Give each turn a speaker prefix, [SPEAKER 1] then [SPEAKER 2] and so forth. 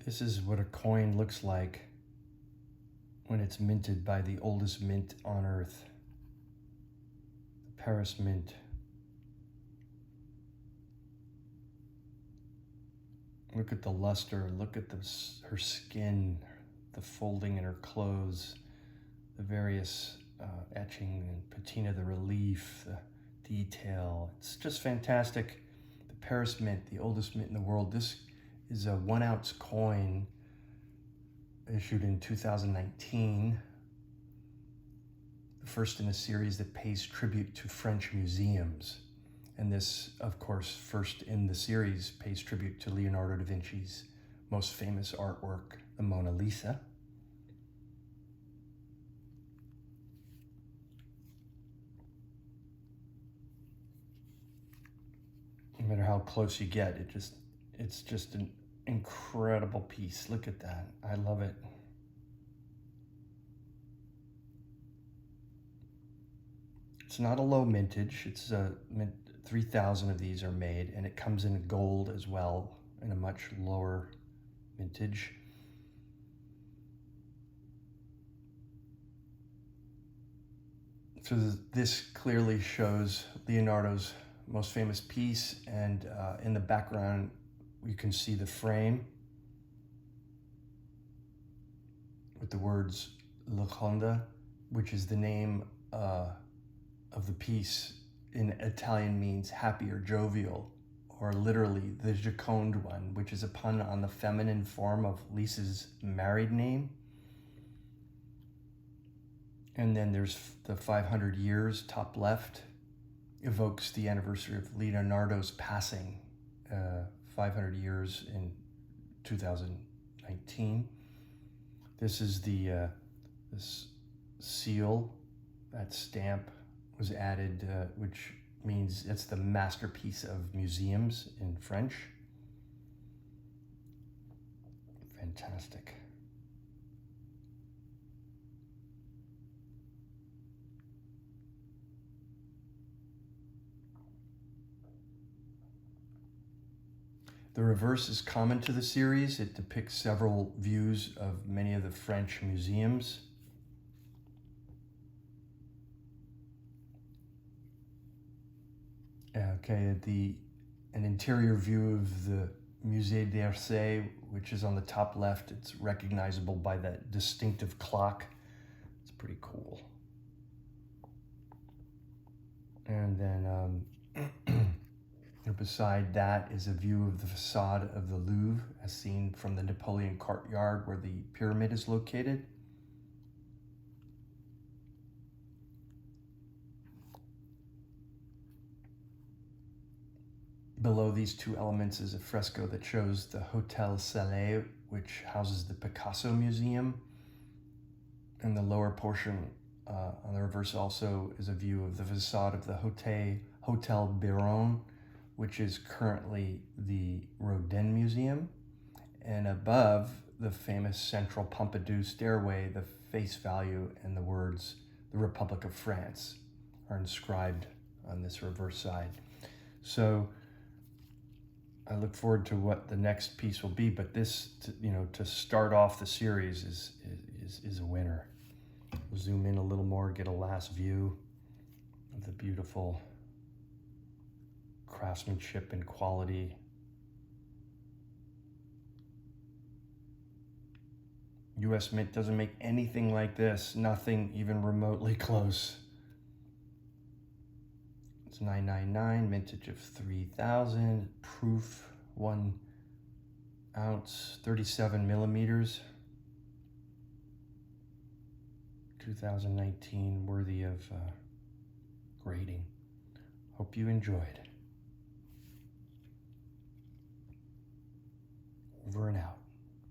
[SPEAKER 1] This is what a coin looks like when it's minted by the oldest mint on earth, the Paris Mint. Look at the luster, look at her skin, the folding in her clothes, the various etching and patina, the relief, the detail. It's just fantastic. The Paris Mint, the oldest mint in the world. This is a 1 ounce coin issued in 2019. The first in a series that pays tribute to French museums. And this, of course, first in the series pays tribute to Leonardo da Vinci's most famous artwork, the Monna Lisa. No matter how close you get, it's just an incredible piece. Look at that. I love it. It's not a low mintage. It's a 3,000 of these are made, and it comes in gold as well in a much lower mintage. So this clearly shows Leonardo's most famous piece, and in the background you can see the frame with the words Gioconda, which is the name of the piece. In Italian means happy or jovial, or literally the Joconde one, which is a pun on the feminine form of Lisa's married name. And then there's the 500 years, top left, evokes the anniversary of Leonardo's passing, 500 years in 2019. This is the this seal, that stamp was added, which means it's the masterpiece of museums in French. Fantastic. The reverse is common to the series. It depicts several views of many of the French museums. Okay, an interior view of the Musée d'Orsay, which is on the top left. It's recognizable by that distinctive clock. It's pretty cool. And then beside that is a view of the facade of the Louvre as seen from the Napoleon courtyard where the pyramid is located. Below these two elements is a fresco that shows the Hotel Salé, which houses the Picasso Museum. And the lower portion on the reverse also is a view of the facade of the Hotel Biron, which is currently the Rodin Museum. And above the famous central Pompidou stairway, the face value and the words, the Republic of France, are inscribed on this reverse side. So I look forward to what the next piece will be, but this, to start off the series is a winner. We'll zoom in a little more, get a last view of the beautiful craftsmanship and quality. US Mint doesn't make anything like this, nothing even remotely close. It's 999, mintage of 3,000, proof 1 ounce, 37 millimeters. 2019, worthy of grading. Hope you enjoyed. Over and out.